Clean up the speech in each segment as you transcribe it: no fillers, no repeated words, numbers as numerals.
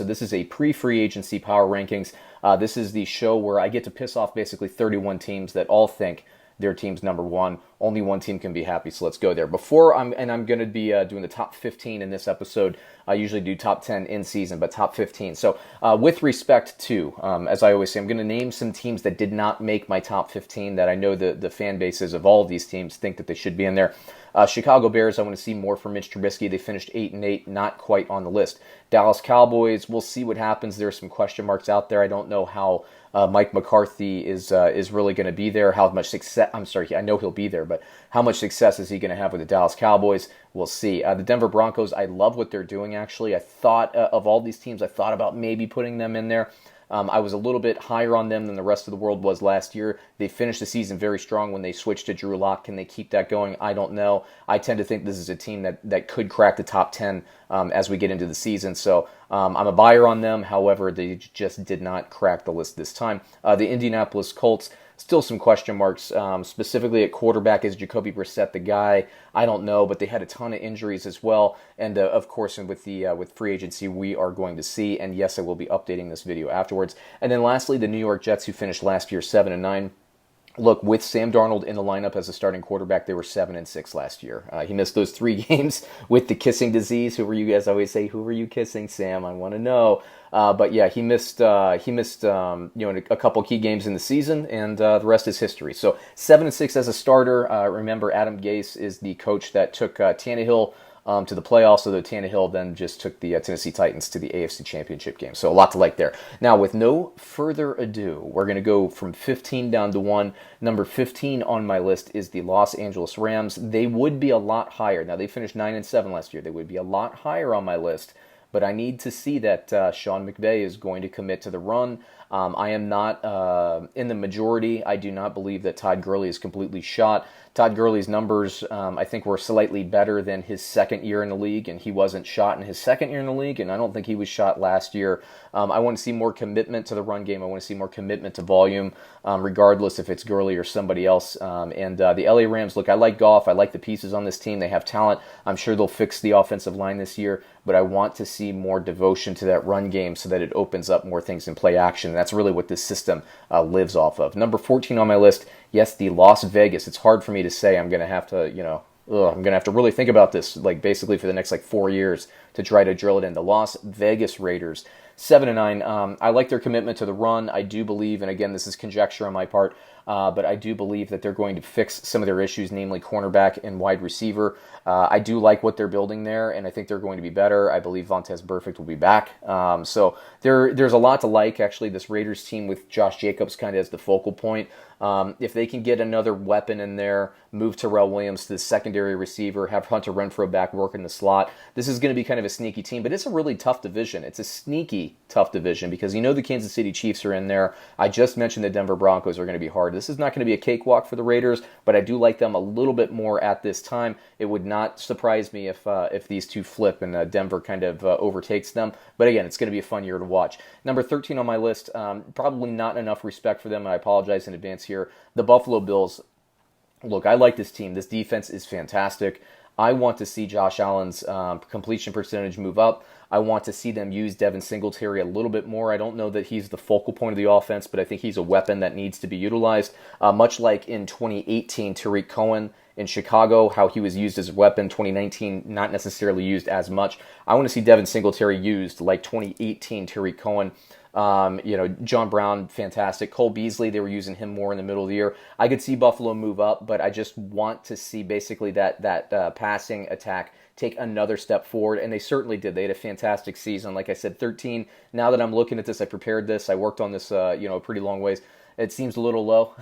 So this is a pre-free agency power rankings. This is the show where I get to piss off basically 31 teams that all think their team's number one. Only one team can be happy, so let's go there. I'm going to be doing the top 15 in this episode. I usually do top 10 in season, but top 15. So with respect to, as I always say, I'm going to name some teams that did not make my top 15 that I know the fan bases of all of these teams think that they should be in there. Chicago Bears, I want to see more from Mitch Trubisky. They finished 8-8, not quite on the list. Dallas Cowboys, we'll see what happens. There's some question marks out there. I don't know how Mike McCarthy is really going to be there. How much success? I'm sorry, I know he'll be there, but how much success is he going to have with the Dallas Cowboys? We'll see. The Denver Broncos, I love what they're doing. Actually, I thought of all these teams, I thought about maybe putting them in there. I was a little bit higher on them than the rest of the world was last year. They finished the season very strong when they switched to Drew Lock. Can they keep that going? I don't know. I tend to think this is a team that could crack the top 10 as we get into the season. So I'm a buyer on them. However, they just did not crack the list this time. The Indianapolis Colts, still some question marks, specifically at quarterback. Is Jacoby Brissett the guy? I don't know, but they had a ton of injuries as well. And of course, with free agency, we are going to see. And yes, I will be updating this video afterwards. And then lastly, the New York Jets, who finished last year 7-9. Look, with Sam Darnold in the lineup as a starting quarterback, they were 7-6 last year. He missed those 3 games with the kissing disease. Who were you guys always say? Who were you kissing, Sam? I want to know. But yeah, he missed a couple key games in the season, and the rest is history. So 7-6 as a starter. Remember, Adam Gase is the coach that took Tannehill to the playoffs, so Tannehill then just took the Tennessee Titans to the AFC Championship game. So a lot to like there. Now, with no further ado, we're going to go from 15 down to 1. Number 15 on my list is the Los Angeles Rams. They would be a lot higher. Now, they finished 9-7 last year. They would be a lot higher on my list, but I need to see that Sean McVay is going to commit to the run. I am not in the majority. I do not believe that Todd Gurley is completely shot. Todd Gurley's numbers, I think, were slightly better than his second year in the league, and he wasn't shot in his second year in the league, and I don't think he was shot last year. I want to see more commitment to the run game. I want to see more commitment to volume, regardless if it's Gurley or somebody else. The LA Rams, look, I like Goff. I like the pieces on this team. They have talent. I'm sure they'll fix the offensive line this year, but I want to see more devotion to that run game so that it opens up more things in play action. That's really what this system lives off of. Number 14 on my list, yes, the Las Vegas. It's hard for me to say. I'm going to have to, I'm going to have to really think about this, like basically for the next 4 years to try to drill it in. The Las Vegas Raiders, 7-9. I like their commitment to the run. I do believe, and again, this is conjecture on my part, but I do believe that they're going to fix some of their issues, namely cornerback and wide receiver. I do like what they're building there, and I think they're going to be better. I believe Vontaze Burfict will be back. So there's a lot to like, actually. This Raiders team with Josh Jacobs kind of as the focal point. If they can get another weapon in there, move Terrell Williams to the secondary receiver, have Hunter Renfrow back working the slot, this is going to be kind of a sneaky team, but it's a really tough division. It's a sneaky tough division because the Kansas City Chiefs are in there. I just mentioned the Denver Broncos are going to be hard. This is not going to be a cakewalk for the Raiders, but I do like them a little bit more at this time. It would not surprise me if these two flip and Denver kind of overtakes them. But again, it's going to be a fun year to watch. Number 13 on my list, probably not enough respect for them, and I apologize in advance here. The Buffalo Bills. Look, I like this team. This defense is fantastic. I want to see Josh Allen's completion percentage move up. I want to see them use Devin Singletary a little bit more. I don't know that he's the focal point of the offense, but I think he's a weapon that needs to be utilized. Much like in 2018, Tariq Cohen in Chicago, how he was used as a weapon. 2019, not necessarily used as much. I want to see Devin Singletary used like 2018 Tariq Cohen. John Brown, fantastic. Cole Beasley, they were using him more in the middle of the year. I could see Buffalo move up, but I just want to see basically that passing attack take another step forward, and they certainly did. They had a fantastic season. Like I said, 13. Now that I'm looking at this, I prepared this. I worked on this, a pretty long ways. It seems a little low,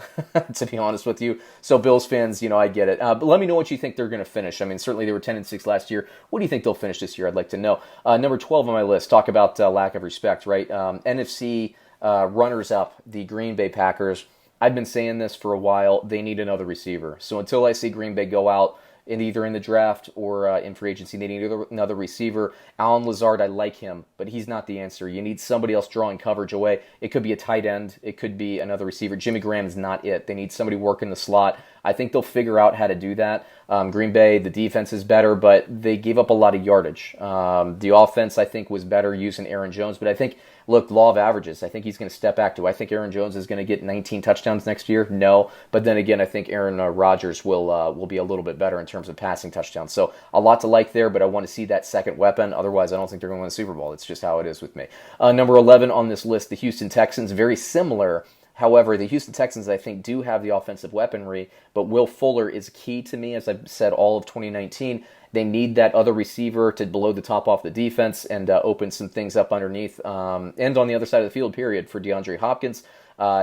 to be honest with you. So Bills fans, I get it. But let me know what you think they're going to finish. I mean, certainly they were 10-6 last year. What do you think they'll finish this year? I'd like to know. Number 12 on my list, talk about lack of respect, right? NFC runners-up, the Green Bay Packers. I've been saying this for a while. They need another receiver. So until I see Green Bay go out, either in the draft or in free agency, they need another receiver. Alan Lazard, I like him, but he's not the answer. You need somebody else drawing coverage away. It could be a tight end. It could be another receiver. Jimmy Graham is not it. They need somebody working the slot. I think they'll figure out how to do that. Green Bay, the defense is better, but they gave up a lot of yardage. The offense, I think, was better using Aaron Jones, but I think, look, law of averages, I think he's going to step back. Do I think Aaron Jones is going to get 19 touchdowns next year? No. But then again, I think Aaron Rodgers will be a little bit better in terms of passing touchdowns. So a lot to like there, but I want to see that second weapon. Otherwise, I don't think they're going to win the Super Bowl. It's just how it is with me. Number 11 on this list, the Houston Texans, very similar. However, the Houston Texans, I think, do have the offensive weaponry, but Will Fuller is key to me, as I've said all of 2019. They need that other receiver to blow the top off the defense and open some things up underneath and on the other side of the field, period, for DeAndre Hopkins.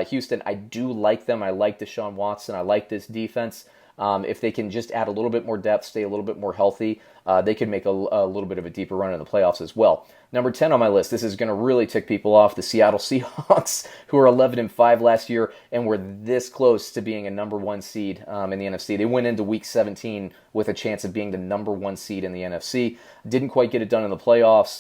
Houston, I do like them. I like Deshaun Watson. I like this defense. If they can just add a little bit more depth, stay a little bit more healthy, they could make a little bit of a deeper run in the playoffs as well. Number 10 on my list, this is going to really tick people off, the Seattle Seahawks, who were 11-5 last year and were this close to being a number one seed in the NFC. They went into Week 17 with a chance of being the number one seed in the NFC. Didn't quite get it done in the playoffs.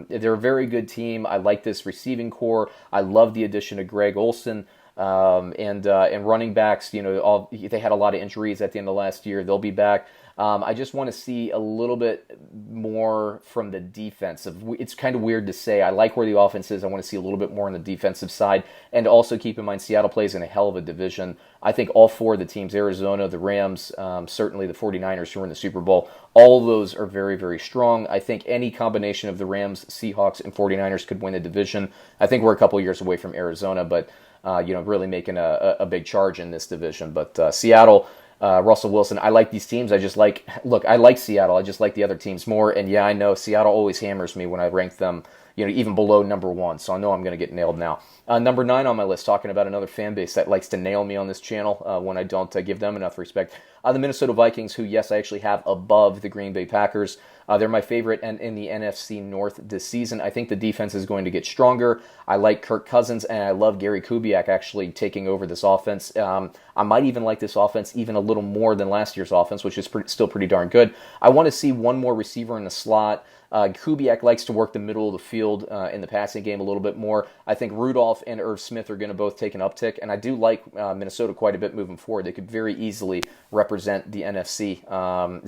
They're a very good team. I like this receiving core. I love the addition of Greg Olsen. And running backs, they had a lot of injuries at the end of last year. They'll be back. I just want to see a little bit more from the defense. It's kind of weird to say. I like where the offense is. I want to see a little bit more on the defensive side. And also keep in mind, Seattle plays in a hell of a division. I think all four of the teams, Arizona, the Rams, certainly the 49ers who are in the Super Bowl, all of those are very, very strong. I think any combination of the Rams, Seahawks, and 49ers could win the division. I think we're a couple years away from Arizona, but really making a big charge in this division. But Seattle, Russell Wilson, I like these teams. I like Seattle. I just like the other teams more. And yeah, I know Seattle always hammers me when I rank them, even below number one. So I know I'm going to get nailed now. Number 9 on my list, talking about another fan base that likes to nail me on this channel when I don't give them enough respect. The Minnesota Vikings, who, yes, I actually have above the Green Bay Packers. They're my favorite in the NFC North this season. I think the defense is going to get stronger. I like Kirk Cousins, and I love Gary Kubiak actually taking over this offense. I might even like this offense even a little more than last year's offense, which is still pretty darn good. I want to see one more receiver in the slot. Kubiak likes to work the middle of the field in the passing game a little bit more. I think Rudolph and Irv Smith are going to both take an uptick, and I do like Minnesota quite a bit moving forward. They could very easily represent the NFC,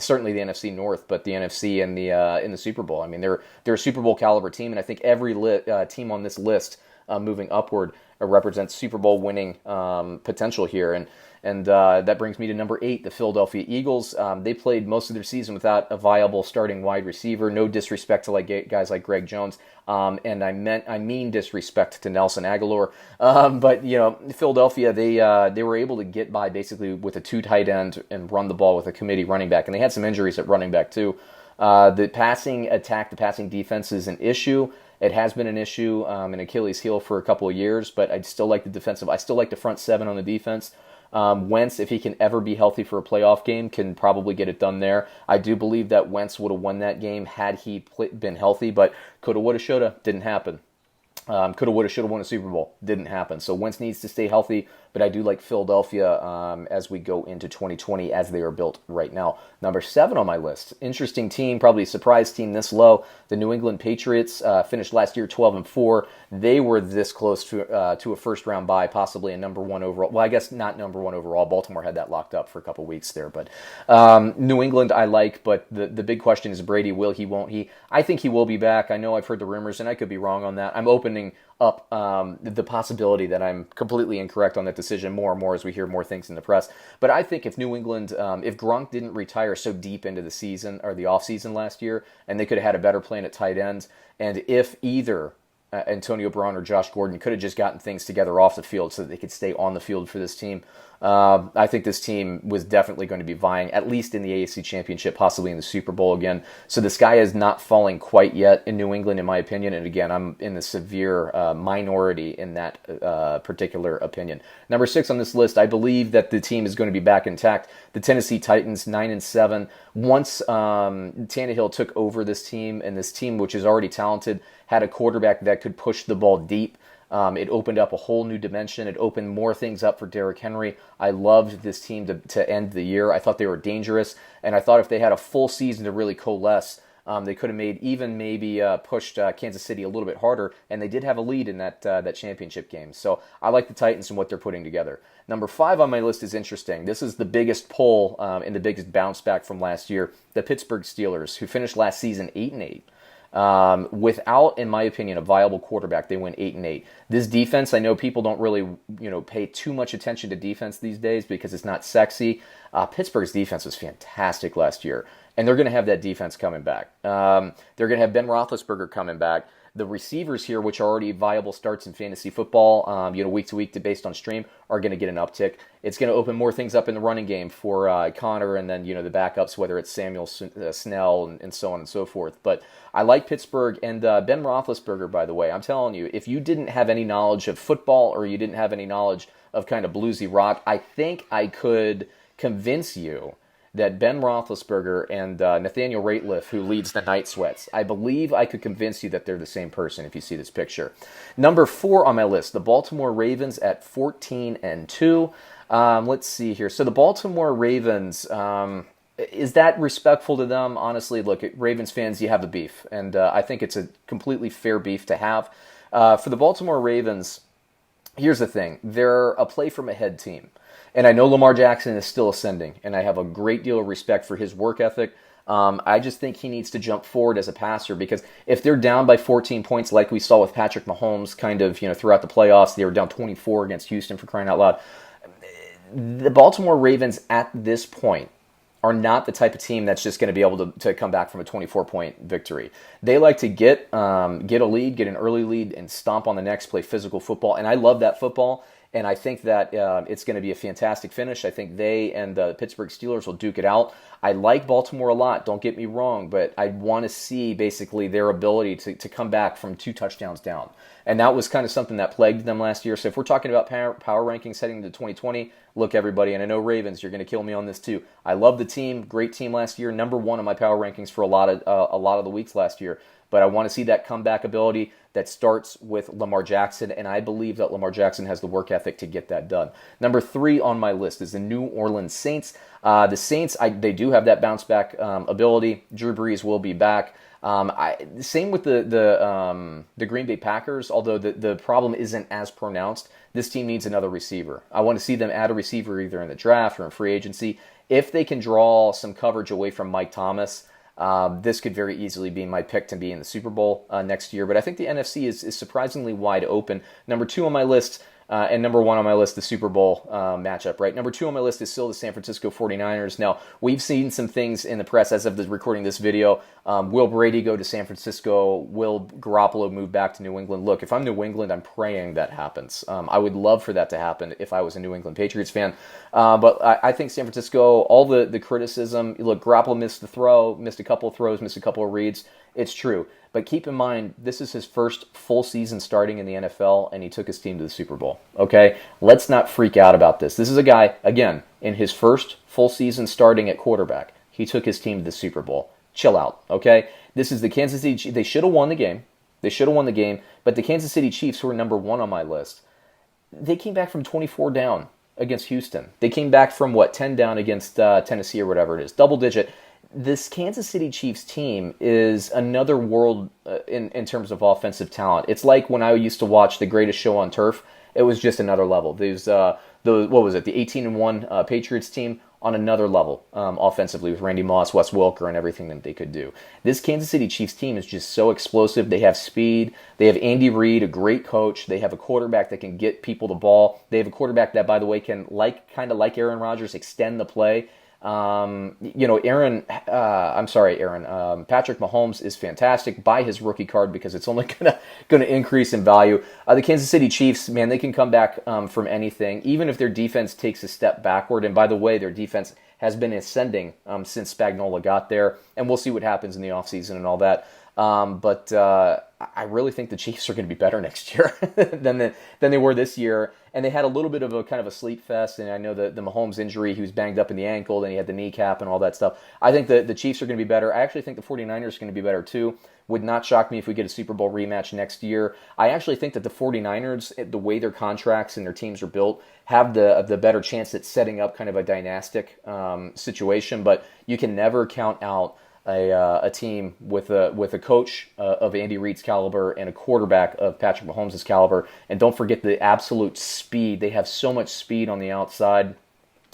certainly the NFC North, but the NFC in the Super Bowl. I mean, they're a Super Bowl caliber team, and I think every team on this list moving upward represents Super Bowl winning potential here. And that brings me to number 8, the Philadelphia Eagles. They played most of their season without a viable starting wide receiver. No disrespect to guys like Greg Jones, and I mean disrespect to Nelson Aguilar. But Philadelphia, they were able to get by basically with a 2 tight end and run the ball with a committee running back, and they had some injuries at running back too. The passing attack, the passing defense is an issue. It has been an issue, an Achilles heel for a couple of years, but I still like the defensive. I still like the front 7 on the defense. Wentz, if he can ever be healthy for a playoff game, can probably get it done there. I do believe that Wentz would have won that game had he been healthy, but coulda, woulda, shoulda, didn't happen. Coulda, woulda, shoulda won a Super Bowl. Didn't happen. So Wentz needs to stay healthy, but I do like Philadelphia as we go into 2020 as they are built right now. Number 7 on my list. Interesting team, probably a surprise team this low. The New England Patriots finished last year 12-4. They were this close to a first-round bye, possibly a number 1 overall. Well, I guess not number 1 overall. Baltimore had that locked up for a couple weeks there. But New England I like, but the big question is Brady, will he, won't he? I think he will be back. I know I've heard the rumors, and I could be wrong on that. I'm opening up the possibility that I'm completely incorrect on that decision more and more as we hear more things in the press. But I think if New England, if Gronk didn't retire so deep into the season or the offseason last year, and they could have had a better plan at tight end, and if either Antonio Brown or Josh Gordon could have just gotten things together off the field so that they could stay on the field for this team, I think this team was definitely going to be vying, at least in the AFC Championship, possibly in the Super Bowl again. So the sky is not falling quite yet in New England, in my opinion. And again, I'm in the severe minority in that particular opinion. Number 6 on this list, I believe that the team is going to be back intact. The Tennessee Titans, 9-7. Once Tannehill took over this team, and this team, which is already talented, had a quarterback that could push the ball deep. It opened up a whole new dimension. It opened more things up for Derrick Henry. I loved this team to end the year. I thought they were dangerous, and I thought if they had a full season to really coalesce, They could have maybe pushed Kansas City a little bit harder, and they did have a lead in that championship game. So I like the Titans and what they're putting together. Number 5 on my list is interesting. This is the biggest pull and the biggest bounce back from last year. The Pittsburgh Steelers, who finished last season 8-8. Without, in my opinion, a viable quarterback, they went 8-8. This defense, I know people don't really, pay too much attention to defense these days because it's not sexy. Pittsburgh's defense was fantastic last year, and they're going to have that defense coming back. They're going to have Ben Roethlisberger coming back. The receivers here, which are already viable starts in fantasy football, week to week based on stream, are going to get an uptick. It's going to open more things up in the running game for Connor and then, the backups, whether it's Samuel Snell and so on and so forth. But I like Pittsburgh and Ben Roethlisberger, by the way. I'm telling you, if you didn't have any knowledge of football or you didn't have any knowledge of kind of bluesy rock, I think I could convince you that Ben Roethlisberger and Nathaniel Rateliff, who leads the Night Sweats, I believe I could convince you that they're the same person if you see this picture. Number 4 on my list, the Baltimore Ravens at 14-2. Let's see here. So the Baltimore Ravens, is that respectful to them? Honestly, look, Ravens fans, you have a beef, and I think it's a completely fair beef to have. For the Baltimore Ravens, here's the thing. They're a play from ahead team. And I know Lamar Jackson is still ascending, and I have a great deal of respect for his work ethic. I just think he needs to jump forward as a passer because if they're down by 14 points like we saw with Patrick Mahomes kind of, throughout the playoffs, they were down 24 against Houston for crying out loud. The Baltimore Ravens at this point are not the type of team that's just going to be able to come back from a 24-point victory. They like to get a lead, get an early lead, and stomp on the next, play physical football, and I love that football. And I think that it's going to be a fantastic finish. I think they and the Pittsburgh Steelers will duke it out. I like Baltimore a lot, don't get me wrong, but I want to see basically their ability to come back from 2 touchdowns down. And that was kind of something that plagued them last year. So if we're talking about power rankings heading into 2020, look, everybody, and I know Ravens, you're going to kill me on this too. I love the team, great team last year, number 1 on my power rankings for a lot of the weeks last year. But I want to see that comeback ability that starts with Lamar Jackson, and I believe that Lamar Jackson has the work ethic to get that done. Number 3 on my list is the New Orleans Saints. The Saints, they do have that bounce back ability. Drew Brees will be back. Same with the Green Bay Packers, although the problem isn't as pronounced. This team needs another receiver. I want to see them add a receiver either in the draft or in free agency. If they can draw some coverage away from Mike Thomas, this could very easily be my pick to be in the Super Bowl next year. But I think the NFC is surprisingly wide open. Number 2 on my list, and number 1 on my list, the Super Bowl matchup, right? Number 2 on my list is still the San Francisco 49ers. Now, we've seen some things in the press as of recording this video. Will Brady go to San Francisco? Will Garoppolo move back to New England? Look, if I'm New England, I'm praying that happens. I would love for that to happen if I was a New England Patriots fan. But I think San Francisco, all the criticism, look, Garoppolo missed the throw, missed a couple of throws, missed a couple of reads. It's true. But keep in mind, this is his first full season starting in the NFL, and he took his team to the Super Bowl. Okay? Let's not freak out about this. This is a guy, again, in his first full season starting at quarterback. He took his team to the Super Bowl. Chill out, okay? This is the Kansas City Chiefs. They should have won the game. But the Kansas City Chiefs, who are number 1 on my list, they came back from 24 down against Houston. They came back from, 10 down against Tennessee or whatever it is. Double digit. This Kansas City Chiefs team is another world in terms of offensive talent. It's like when I used to watch The Greatest Show on Turf. It was just another level. There's the 18-1 Patriots team on another level offensively with Randy Moss, Wes Welker, and everything that they could do. This Kansas City Chiefs team is just so explosive. They have speed. They have Andy Reid, a great coach. They have a quarterback that can get people the ball. They have a quarterback that, by the way, can kind of like Aaron Rodgers, extend the play. Patrick Mahomes is fantastic. Buy his rookie card because it's only gonna increase in value. The Kansas City Chiefs, man, they can come back from anything, even if their defense takes a step backward. And by the way, their defense has been ascending since Spagnuolo got there, and we'll see what happens in the offseason and all that. But I really think the Chiefs are going to be better next year than they were this year. And they had a little bit of a kind of a sleep fest. And I know the Mahomes injury, he was banged up in the ankle, then he had the kneecap and all that stuff. I think the Chiefs are going to be better. I actually think the 49ers are going to be better too. Would not shock me if we get a Super Bowl rematch next year. I actually think that the 49ers, the way their contracts and their teams are built, have the better chance at setting up kind of a dynastic situation. But you can never count out a team with a coach of Andy Reid's caliber and a quarterback of Patrick Mahomes' caliber. And don't forget the absolute speed. They have so much speed on the outside.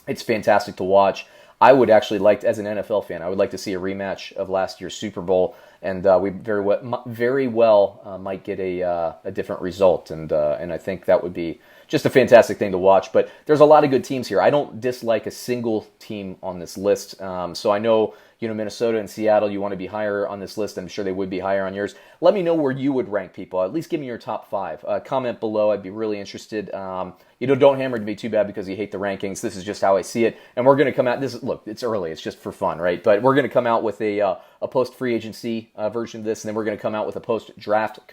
It's fantastic to watch. I would actually like, as an NFL fan, I would like to see a rematch of last year's Super Bowl, and we very well might get a different result, and I think that would be just a fantastic thing to watch. But there's a lot of good teams here. I don't dislike a single team on this list. So I know, Minnesota and Seattle, you want to be higher on this list. I'm sure they would be higher on yours. Let me know where you would rank people. At least give me your top 5. Comment below. I'd be really interested. Don't hammer me too bad because you hate the rankings. This is just how I see it. And we're going to come out. Look, it's early. It's just for fun, right? But we're going to come out with a post-free agency version of this, and then we're going to come out with a post-draft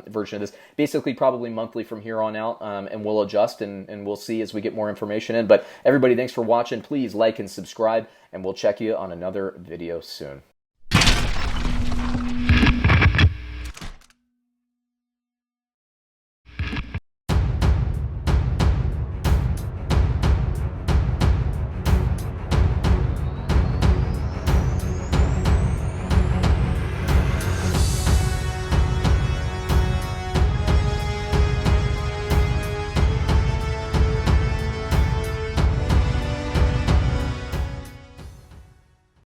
version of this. Basically, probably monthly from here on out, and we'll adjust, and we'll see as we get more information in. But everybody, thanks for watching. Please like and subscribe, and we'll check you on another video soon.